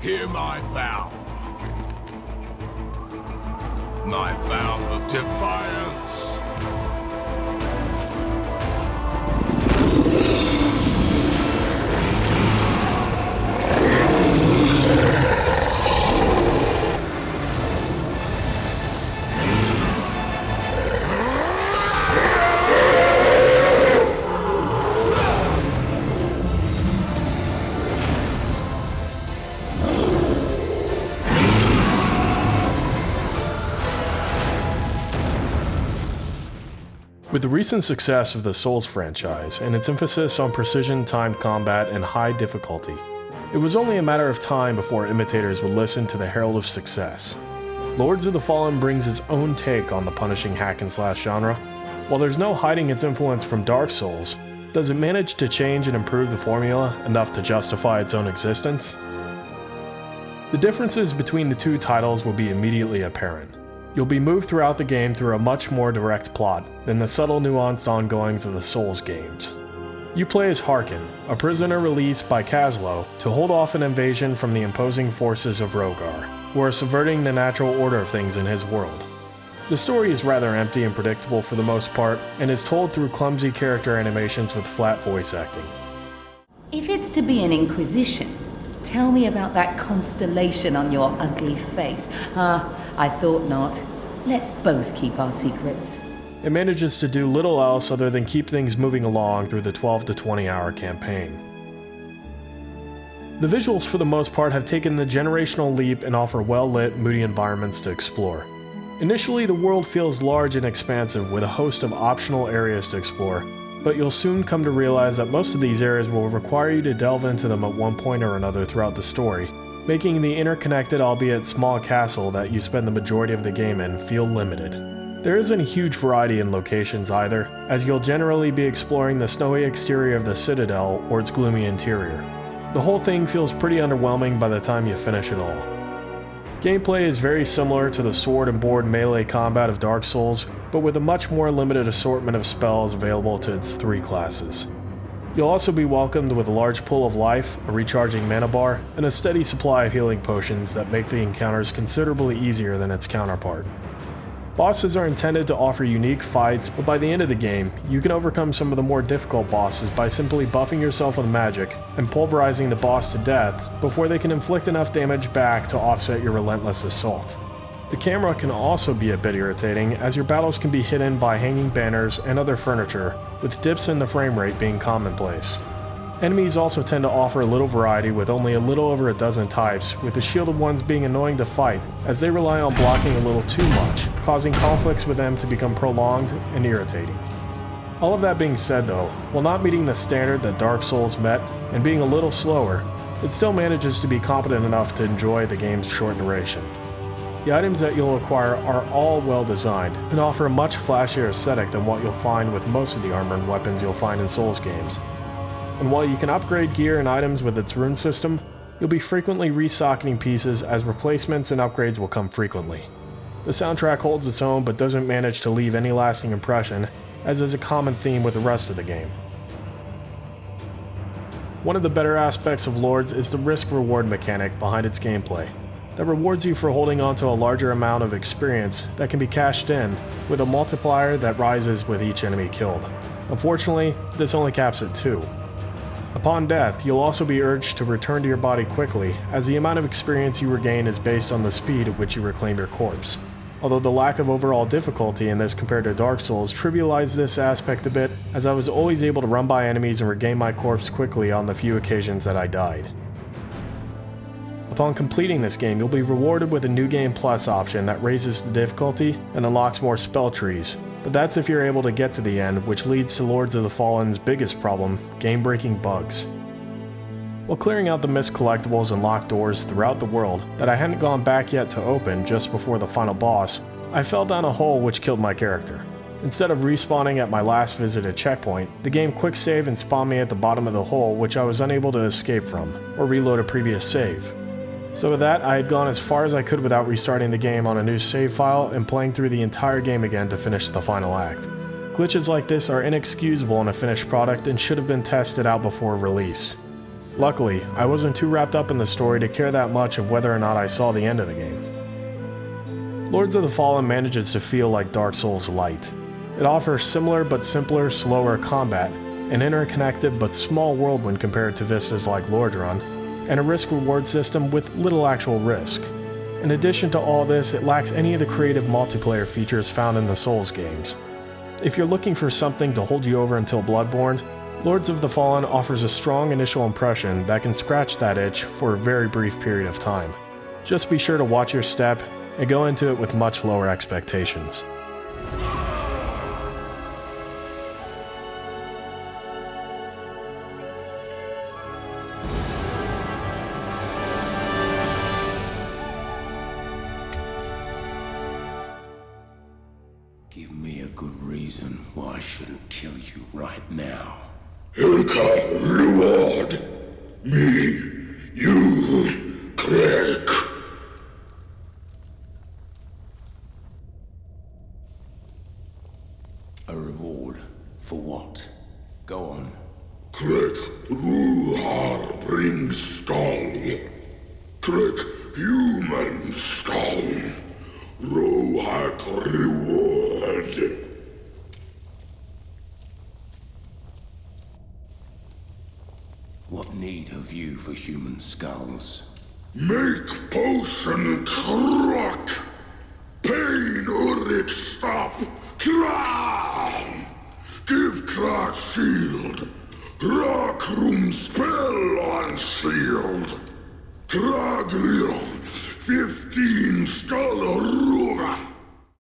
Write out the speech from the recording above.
Hear my vow. My vow of defiance. With the recent success of the Souls franchise and its emphasis on precision-timed combat and high difficulty, it was only a matter of time before imitators would listen to the herald of success. Lords of the Fallen brings its own take on the punishing hack-and-slash genre. While there's no hiding its influence from Dark Souls, does it manage to change and improve the formula enough to justify its own existence? The differences between the two titles will be immediately apparent. You'll be moved throughout the game through a much more direct plot than the subtle nuanced ongoings of the Souls games. You play as Harkin, a prisoner released by Kaslo to hold off an invasion from the imposing forces of Rhogar, who are subverting the natural order of things in his world. The story is rather empty and predictable for the most part, and is told through clumsy character animations with flat voice acting. If it's to be an inquisition, tell me about that constellation on your ugly face. I thought not. Let's both keep our secrets. It manages to do little else other than keep things moving along through the 12 to 20 hour campaign. The visuals for the most part have taken the generational leap and offer well-lit, moody environments to explore. Initially, the world feels large and expansive with a host of optional areas to explore, but you'll soon come to realize that most of these areas will require you to delve into them at one point or another throughout the story, making the interconnected albeit small castle that you spend the majority of the game in feel limited. There isn't a huge variety in locations either, as you'll generally be exploring the snowy exterior of the Citadel or its gloomy interior. The whole thing feels pretty underwhelming by the time you finish it all. Gameplay is very similar to the sword and board melee combat of Dark Souls, but with a much more limited assortment of spells available to its 3 classes. You'll also be welcomed with a large pool of life, a recharging mana bar, and a steady supply of healing potions that make the encounters considerably easier than its counterpart. Bosses are intended to offer unique fights, but by the end of the game, you can overcome some of the more difficult bosses by simply buffing yourself with magic and pulverizing the boss to death before they can inflict enough damage back to offset your relentless assault. The camera can also be a bit irritating, as your battles can be hidden by hanging banners and other furniture, with dips in the frame rate being commonplace. Enemies also tend to offer little variety, with only a little over a dozen types, with the shielded ones being annoying to fight, as they rely on blocking a little too much, causing conflicts with them to become prolonged and irritating. All of that being said though, while not meeting the standard that Dark Souls met, and being a little slower, it still manages to be competent enough to enjoy the game's short duration. The items that you'll acquire are all well designed, and offer a much flashier aesthetic than what you'll find with most of the armor and weapons you'll find in Souls games. And while you can upgrade gear and items with its rune system, you'll be frequently resocketing pieces, as replacements and upgrades will come frequently. The soundtrack holds its own but doesn't manage to leave any lasting impression, as is a common theme with the rest of the game. One of the better aspects of Lords is the risk-reward mechanic behind its gameplay, that rewards you for holding on to a larger amount of experience that can be cashed in, with a multiplier that rises with each enemy killed. Unfortunately, this only caps at 2. Upon death, you'll also be urged to return to your body quickly, as the amount of experience you regain is based on the speed at which you reclaim your corpse. Although the lack of overall difficulty in this compared to Dark Souls trivialized this aspect a bit, as I was always able to run by enemies and regain my corpse quickly on the few occasions that I died. Upon completing this game, you'll be rewarded with a New Game Plus option that raises the difficulty and unlocks more spell trees, but that's if you're able to get to the end, which leads to Lords of the Fallen's biggest problem, game-breaking bugs. While clearing out the missed collectibles and locked doors throughout the world that I hadn't gone back yet to open just before the final boss, I fell down a hole which killed my character. Instead of respawning at my last visit at checkpoint, the game quick saved and spawned me at the bottom of the hole, which I was unable to escape from, or reload a previous save. So with that, I had gone as far as I could without restarting the game on a new save file and playing through the entire game again to finish the final act. Glitches like this are inexcusable in a finished product and should have been tested out before release. Luckily, I wasn't too wrapped up in the story to care that much of whether or not I saw the end of the game. Lords of the Fallen manages to feel like Dark Souls Light. It offers similar but simpler, slower combat, an interconnected but small world when compared to vistas like Lordrun, and a risk-reward system with little actual risk. In addition to all this, it lacks any of the creative multiplayer features found in the Souls games. If you're looking for something to hold you over until Bloodborne, Lords of the Fallen offers a strong initial impression that can scratch that itch for a very brief period of time. Just be sure to watch your step and go into it with much lower expectations. Give me a good reason why I shouldn't kill you right now. Rhogar, reward me, you, Craig. A reward? For what? Go on. Craig, Rhogar brings skull. Craig, human skull. Rhogar reward. What need have you for human skulls? Make potion crack. Pain Ulrich stop. Cry. Give crack shield. Rock room spell on shield. Kragriel, 15 skull Rhogar.